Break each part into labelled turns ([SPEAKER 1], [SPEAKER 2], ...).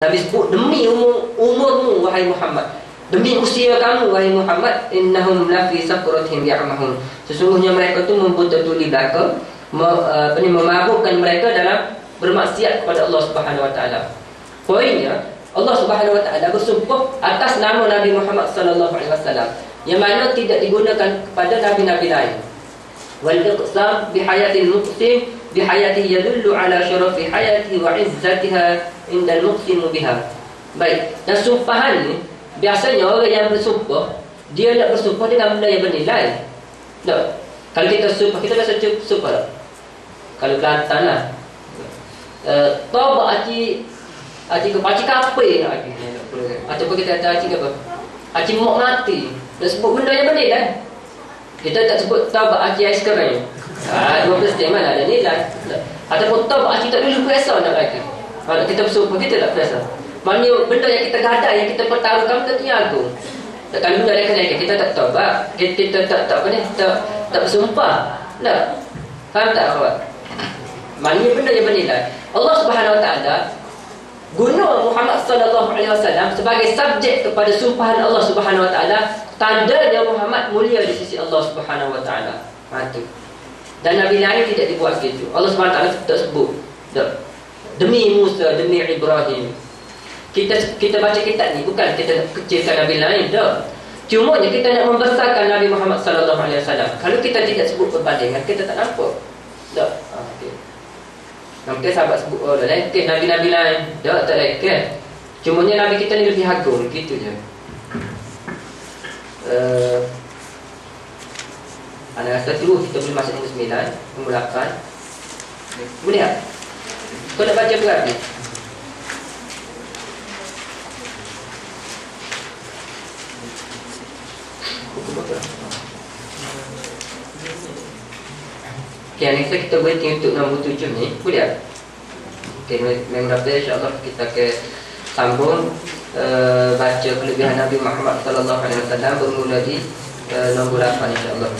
[SPEAKER 1] Nabi sebut demi umurmu wahai Muhammad, demi usia kamu wahai Muhammad, innahum lafi sakratihim ya'mahun. Sesungguhnya mereka tu membetul-betul belaka, memabukkan mereka dalam bermaksiat kepada Allah Subhanahu wa taala. Poinnya, Allah Subhanahu wa taala bersumpah atas nama Nabi Muhammad sallallahu alaihi wasallam yang mana tidak digunakan kepada nabi-nabi lain. Wal iqsam bi hayatil muqsim bi hayatihi yadullu ala syarafi hayatihi wa izzatiha indal muqsim biha. Baik, dan sumpahan ni biasanya orang yang bersumpah, dia nak bersumpah dengan benda yang bernilai. Tak. Kalau kita sumpah, kita biasa sumpah tak? Kalau Kelantan lah, toba aci kape nak aci. Ataupun kita kata aci apa? Aci mok mati. Nak sebut benda yang bernilai. Kita tak sebut toba aci aiskrim. 12 tem mana ada nilai. Ataupun toba aci tak dulu biasa nak lagi. Kalau kita bersumpah, kita tak biasa. Maknanya benda yang kita gadai, yang kita pertaruhkan, kita tiaga. Kalau benda yang kenaikan, kita tak tobat, kita tak bersumpah. Tak. Faham tak kawan? Maknanya benda yang bernilai. Allah Subhanahu wa taala guna Muhammad sallallahu alaihi wasallam sebagai subjek kepada sumpahan Allah Subhanahu wa taala, tandanya Muhammad mulia di sisi Allah Subhanahu wa taala. Itu. Dan nabi lain tidak dibuat gitu. Allah Subhanahu wa taala tak sebut. Tak. Demi Musa, demi Ibrahim. Kita baca kitab ni bukan kita nak kecilkan nabi lain, tak. Cumanya kita nak membesarkan Nabi Muhammad sallallahu alaihi wasallam. Kalau kita tidak sebut perbandingan, kita tak nampak. Tak. Okey. Mungkin sahabat sebut dah lekeh nabi-nabi lain. Tak lekeh. Cumanya nabi kita ni lebih agung, gitu je. Ana rasa terus kita boleh masuk nombor 9, nombor 8. Boleh tak? Kau nak baca berapa? Okay, yang next kita berhenti untuk nombor 7 ni. Boleh tak? Okay, memang dapat insyaAllah kita akan sambung baca kelebihan Nabi Muhammad sallallahu alaihi wasallam bermula di nombor 8 insyaAllah.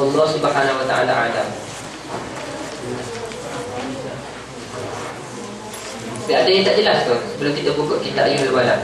[SPEAKER 1] Allah Subhanahu wa ta'ala alam. Ada yang tak jelas ke sebelum kita buka kitab Ayyuhal Walad?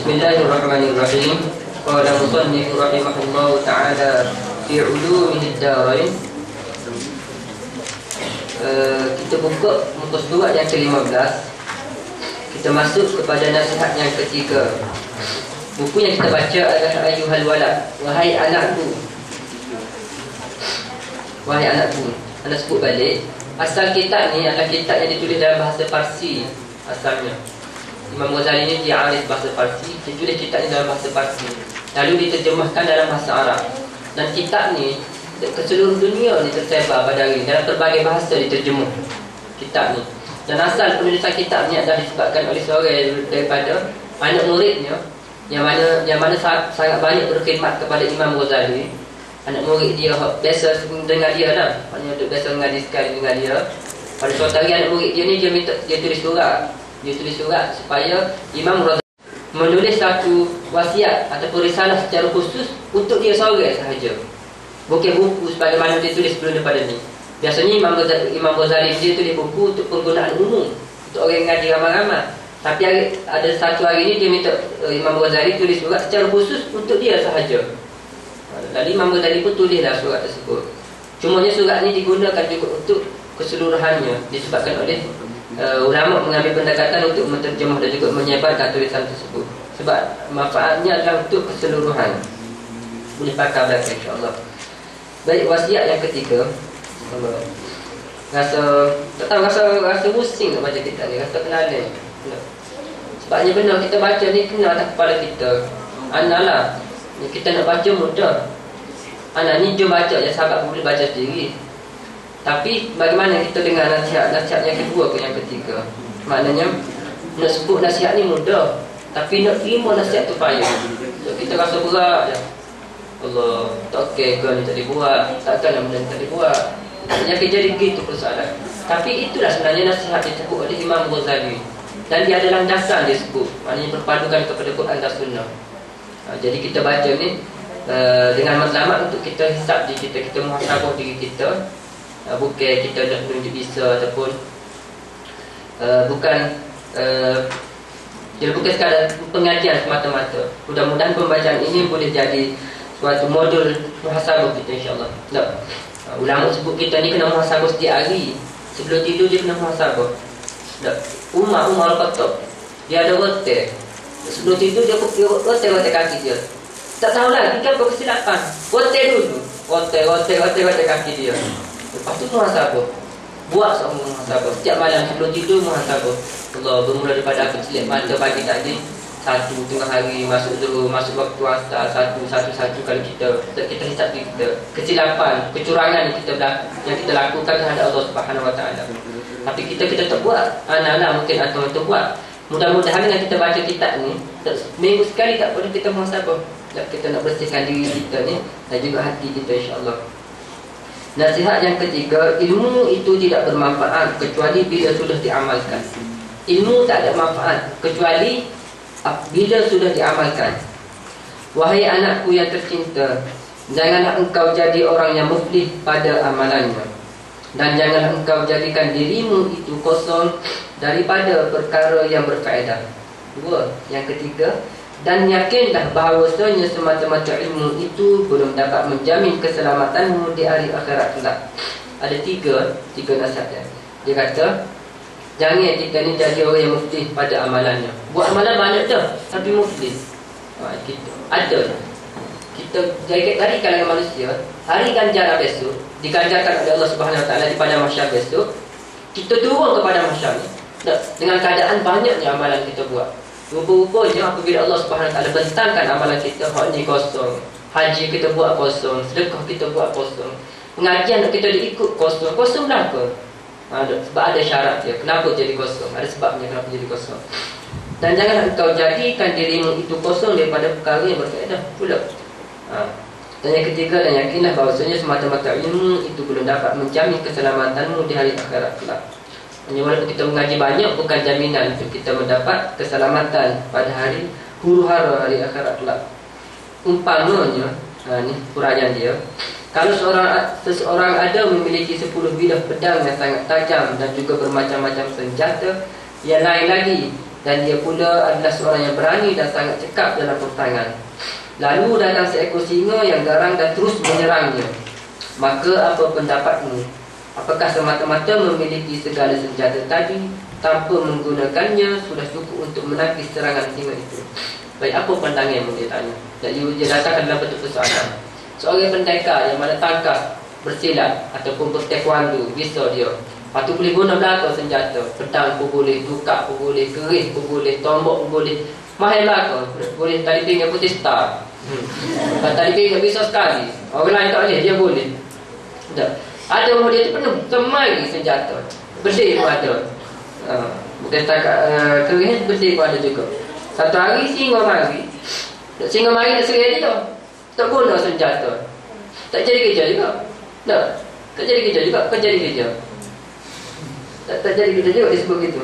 [SPEAKER 1] Bismillahirrahmanirrahim. Qala musannif rahimahullahu ta'ala fi ulumid darain. Kita buka muka surat yang ke-15. Kita masuk kepada nasihat yang ketiga. Buku yang kita baca adalah Ayyuhal Walad, wahai anakku. Wahai anakku. Anda sebut balik, asal kitab ni adalah kitab yang ditulis dalam bahasa Parsi asalnya. Imam Ghazali ni dia arif bahasa Parsi, dia tulis kitab ni dalam bahasa Parsi, lalu diterjemahkan dalam bahasa Arab. Dan kitab ni ke seluruh dunia ni tersebar pada hari dalam berbagai bahasa diterjemah kitab ni. Dan asal penulisan kitab ni adalah disebabkan oleh seorang daripada anak muridnya yang mana sangat banyak berkhidmat kepada Imam Ghazali. Anak murid dia biasa dengan dia lah, maknanya untuk biasa mengaji sekali dengan dia. Pada suatu hari anak murid dia ni dia tulis surat. Dia tulis surat supaya Imam Ghazali menulis satu wasiat ataupun risalah secara khusus untuk dia seorang sahaja. Bukan buku sebagaimana dia tulis sebelum daripada ni. Biasanya Imam Ghazali dia tulis buku untuk penggunaan umum, untuk orang yang ngaji ramai-ramai. Tapi ada satu hari ni dia minta Imam Ghazali tulis surat secara khusus untuk dia sahaja. Lalu Imam Ghazali pun tulislah surat tersebut. Cumanya surat ni digunakan juga untuk keseluruhannya, disebabkan oleh ulama mengambil pendekatan untuk menterjemah dan juga menyebarkan tulisan tersebut. Sebab manfaatnya adalah untuk keseluruhan. Boleh pakai belakang insyaAllah. Baik, wasiat yang ketiga. Rasa pusing nak baca kitab ni, rasa kenalan. Sebabnya benar kita baca ni kena atas kepala kita. Anak lah, kita nak baca mudah. Anak ni jom baca, ya sahabat boleh baca sendiri. Tapi bagaimana kita dengar nasihat yang kedua ke yang ketiga? Maknanya nak sebut nasihat ni mudah, tapi nak terima nasihat tu payah. So, kita rasa berat je. Allah, tak okey ke ni tak dibuat, takkanlah benda ni tak dibuat. Yang jadi begitu persoalan. Tapi itulah sebenarnya nasihat disebut oleh Imam Ghazali. Dan dia adalah dasar dia sebut. Maknanya berpadukan kepada Quran dan Sunnah. Jadi kita baca ni dengan matlamat untuk kita hisap diri kita, kita muhasabah diri kita. Bukan kita nak menunjuk bisa ataupun bukan bukan sekadar pengajian semata-mata. Mudah-mudahan pembacaan ini boleh jadi suatu modul muhasabah kita, insyaAllah. Ulama sebut kita ni kena muhasabah setiap hari. Sebelum tidur dia kena muhasabah. Umar Al-Khattab, dia ada rotel. Sebelum tidur dia rotel kaki dia. Tak tahu lagi kan apa kesilapan. Rotel dulu. Rotel kaki dia. Lepas tu muhasabah. Buat semua muhasabah. Setiap malam sebelum tidur muhasabah. Allah, bermula daripada aku selip mata pagi tadi, 1 tengah hari, masuk zuhur, masuk waktu asar, 1 kalau kita hisap diri kita. Kesilapan, kecurangan yang kita lakukan terhadap Allah Subhanahu Wa Taala. Tapi kita tak buat. Anak-anak mungkin atau buat. Mudah-mudahan dengan kita baca kitab ni, minggu sekali tak boleh kita muhasabah. Kita nak bersihkan diri kita ni dan juga hati kita, insya-Allah. Nasihat yang ketiga, ilmu itu tidak bermanfaat kecuali bila sudah diamalkan. Ilmu tak ada manfaat kecuali bila sudah diamalkan. Wahai anakku yang tercinta, janganlah engkau jadi orang yang muflih pada amalannya, dan janganlah engkau jadikan dirimu itu kosong daripada perkara yang berfaedah. 2. Yang ketiga, dan yakinlah bahawasanya semata-mata ilmu itu belum dapat menjamin keselamatanmu di hari akhirat kelak. Ada tiga nasihat. Dia kata, jangan kita ni jadi orang yang muflih pada amalannya. Buat amalan banyak dah, tapi muflih ada. Kita dari kalangan manusia, hari ganjaran besok diganjarkan oleh Allah Subhanahu Wa Taala di padang mahsyar besok. Kita turun ke padang mahsyar ni dengan keadaan banyaknya amalan kita buat. Rupa-rupanya apabila Allah Subhanahu Wa Taala bentangkan amalan kita, hak ni kosong, haji kita buat kosong, sedekah kita buat kosong, pengajian kita diikut kosong kenapa? Sebab ada syarat dia. Kenapa jadi kosong? Ada sebabnya kenapa jadi kosong. Dan janganlah engkau jadikan dirimu itu kosong daripada perkara yang berfaedah pula. Dan yang ketiga, dan yakinlah bahawasanya semata-mata ilmu itu belum dapat menjamin keselamatanmu di hari akhirat kelak. Walaupun kita mengaji banyak, bukan jaminan untuk kita mendapat keselamatan pada hari huru-hara hari akhirat kelak. Umpamanya, ni huraian dia, kalau seseorang ada memiliki 10 bilah pedang yang sangat tajam dan juga bermacam-macam senjata yang lain lagi, dan dia pula adalah seorang yang berani dan sangat cekap dalam pertangan, lalu datang seekor singa yang garang dan terus menyerangnya, maka apa pendapatmu? Apakah semata-mata memiliki segala senjata tadi tanpa menggunakannya sudah cukup untuk menangkis serangan singa itu? Baik, apa pandanganmu, dia tanya. Jadi dia datangkan dalam bentuk persoalan. Seorang pendekar yang mana tangkap, bersilat ataupun bertaekwondo, bisa dia. Lepas tu boleh guna belakang senjata. Pedang pun boleh, tukak pun boleh, keris pun boleh, tombok pun boleh. Mahal belakang. Boleh tali pinggang putih star. Tali pinggang bisa sekali. Orang lain tak boleh, dia boleh. Tak. Ada orang dia tu penuh semai senjata. Besi pun ada. Bukan setakat keris, besi pun ada juga. Satu hari singa mari. Singa mari nak serang dia. Tak guna senjata. Tak jadi kerja juga. Tak jadi kerja juga. Bukan jadi kerja. Tak jadi kerja juga, dia sebut begitu.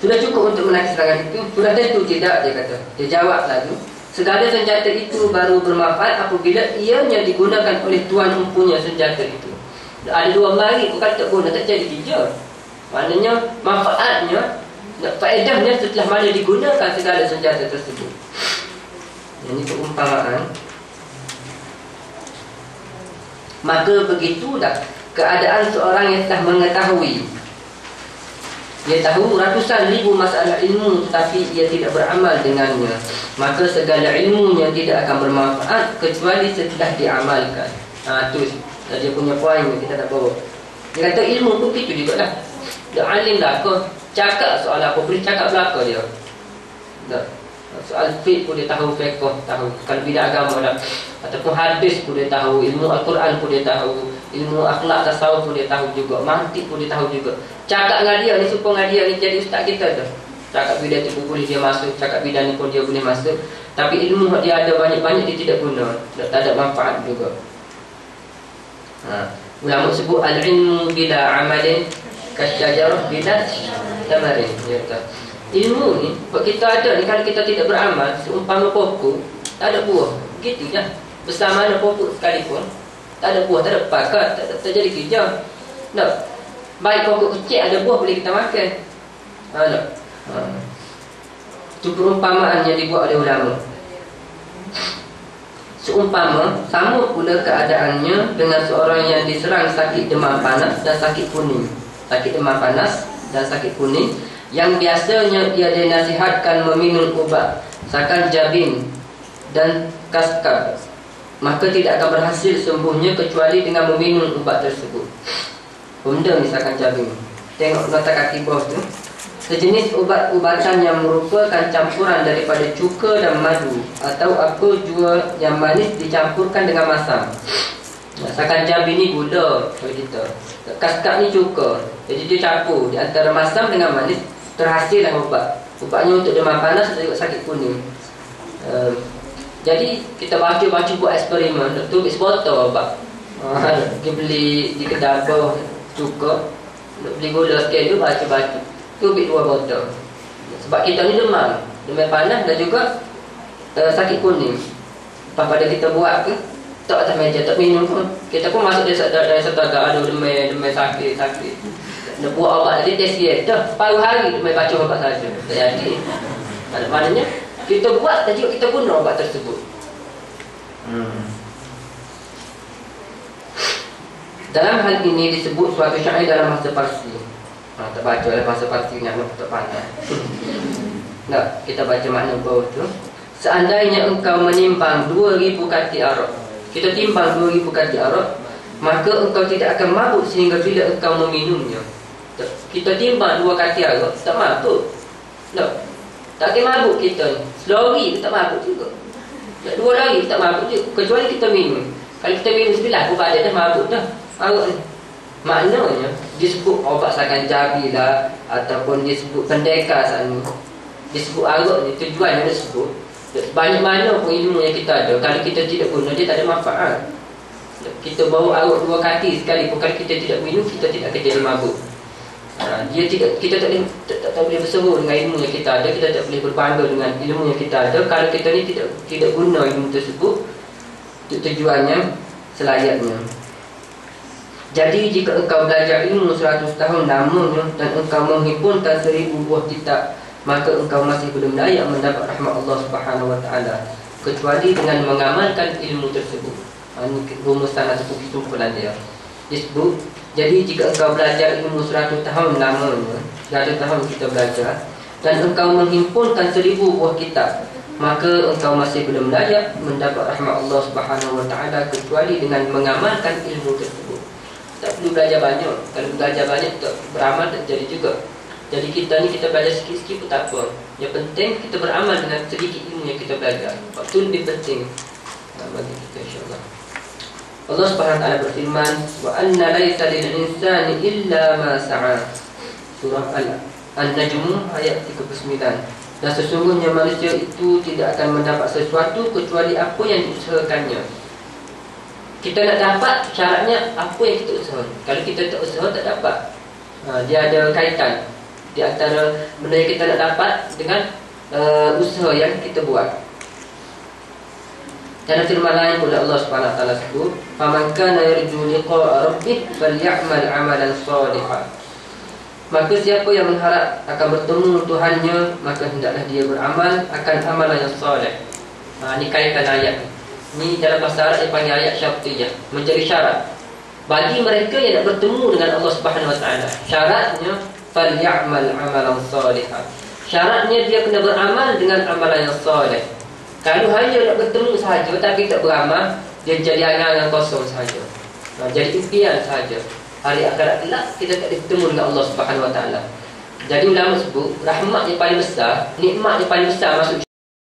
[SPEAKER 1] Sudah cukup untuk menangkis serangan itu? Sudah tentu tidak, dia kata. Dia jawab lalu, segala senjata itu baru bermanfaat apabila ianya digunakan oleh tuan empunya senjata itu. Ada dua mari, bukan tak guna, tak jadi kerja. Maknanya manfaatnya, faedahnya setelah mana digunakan segala senjata tersebut. Ini perumpamaan. Maka begitulah keadaan seorang yang telah mengetahui, dia tahu ratusan ribu masalah ilmu tetapi ia tidak beramal dengannya, maka segala ilmunya tidak akan bermanfaat kecuali setelah diamalkan. Itu dia punya poin yang kita nak bawa. Dia kata ilmu pun begitu juga lah. Dia alim dah ke? Cakap soal apa boleh cakap belaka dia. Tak. Soal fiqh pun dia tahu, fiqh tahu. Kalau bidang agama dah. Ataupun hadis pun dia tahu, ilmu Al-Quran pun dia tahu, ilmu akhlak tasawuf pun dia tahu juga, mantik pun dia tahu juga. Cakap dengan dia ni, supaya dengan dia ni jadi ustaz kita tu. Cakap bidang tu pun boleh dia masuk, cakap bidang ni pun dia boleh masuk. Tapi ilmu dia ada banyak-banyak dia tidak guna, tak ada manfaat juga. Ulama sebut al-ilmu bila amalin kasyajarah bila tamarin. Ya tak. Ilmu ni buat kita ada ni, kalau kita tidak beramal seumpama pokok tak ada buah. Begitu je. Besar mana pokok sekalipun tak ada buah, tak ada pakat, tak jadi hijau. Tak. Baik pokok kecil ada buah boleh kita makan. Tak. Itu perumpamaan yang dibuat oleh ulama. Seumpama sama pula keadaannya dengan seorang yang diserang sakit demam panas dan sakit kuning. Sakit demam panas dan sakit kuning yang biasanya ia dinasihatkan meminum ubat sakan jabin dan kaskab, maka tidak akan berhasil sembuhnya kecuali dengan meminum ubat tersebut. Benda misalkan jabin, tengok nota kaki bawah tu, sejenis ubat-ubatan yang merupakan campuran daripada cuka dan madu atau apa jua yang manis dicampurkan dengan masam. Sakan jabin ni gula kalau kita, kaskab ni cuka, jadi dia campur di antara masam dengan manis, terhasillah ubat. Ubatnya untuk demam panas atau sakit kuning. Jadi kita baca-baca buat eksperimen, tu botol ubat. Kita beli di kedai bawah cuka, beli gula sikit tu, baca-baca tu ambil 2 botol. Sebab kita ni demam panas dan juga sakit kuning. Lepas pada kita buat ke, tak atas meja, tak minum pun, kita pun masuk dari satu agak, aduh demam sakit. Dia buat obat tadi, dia siap dah, paruh hari dia baca obat saja. Tak jadi. Maknanya kita buat tadi, kita guna obat tersebut. Dalam hal ini disebut suatu syair dalam bahasa Parsi. Tak baca dalam bahasa Parsi ni, tak pandai. Tak, kita baca makna bawah tu. Seandainya engkau menimbang 2000 kati arak, kita timbang 2000 kati arak, maka engkau tidak akan mabuk sehingga bila engkau meminumnya. Kita timbang 2 kati arak, tak mabuk. Tak akan mabuk kita. Selori kita tak mabuk juga. 2 lagi kita tak mabuk juga, kecuali kita minum. Kalau kita minum sebelah pun badan dah mabuk dah arak ni. Maknanya disebut obat sakan jabi lah, ataupun disebut pendekar sana, disebut arak ni, tujuannya disebut banyak mana pun ilmu yang kita ada, kalau kita tidak guna dia tak ada manfaat. Kita bawa arak 2 kati sekali pun, kalau kita tidak minum, kita tidak akan jadi mabuk. Dia tidak, kita tak boleh berseru dengan ilmu yang kita ada, kita tak boleh berbangga dengan ilmu yang kita ada kalau kita ni tidak guna ilmu tersebut untuk tujuannya selayaknya. Jadi jika engkau belajar ilmu 100 tahun lamanya dan engkau menghimpunkan 1000 buah kitab, maka engkau masih belum layak mendapat rahmat Allah Subhanahu Wa Taala kecuali dengan mengamalkan ilmu tersebut. Ini rumusan ataupun kesimpulan dia. Disebut, jadi jika engkau belajar ilmu 100 tahun lamanya, 100 tahun kita belajar, dan engkau menghimpunkan 1000 buah kitab, maka engkau masih belum layak mendapat rahmat Allah Subhanahu Wa Taala kecuali dengan mengamalkan ilmu tersebut. Tak perlu belajar banyak. Kalau belajar banyak tak beramal tak jadi juga. Jadi kita ni kita belajar sikit-sikit pun tak apa. Yang penting kita beramal dengan sedikit ilmu yang kita belajar. Itu lebih penting bagi kita, insya-Allah. Allah Subhanahu Wa Taala berfirman, wa anna laisa lil insani illa ma sa'a. Surah An-Najm ayat 39. Dan sesungguhnya manusia itu tidak akan mendapat sesuatu kecuali apa yang diusahakannya. Kita nak dapat, syaratnya apa yang kita usaha. Kalau kita tak usaha, tak dapat. Dia ada kaitan di antara benda yang kita nak dapat dengan usaha yang kita buat. Dan firman lain pula Allah Subhanahu Wa Taala sebut, "Faman kana yarju liqa'a rabbih falyamal 'amalan shalihan." Maka siapa yang mengharap akan bertemu Tuhannya, maka hendaklah dia beramal akan amalan yang soleh. Ini kaitan ayat ni. Ini dalam bahasa Arab dipanggil ayat syartiyah, menjadi syarat bagi mereka yang nak bertemu dengan Allah Subhanahu Wa Taala. Syaratnya falyamal 'amalan shalihan. Syaratnya dia kena beramal dengan amalan yang soleh. Kalau hanya nak bertemu sahaja tapi tak beramal, dia jadi angan-angan kosong sahaja. Jadi impian sahaja. hari akhirat kelak kita tak bertemu dengan Allah Subhanahu Wa Taala. Jadi ulama sebut rahmat yang paling besar, nikmat yang paling besar masuk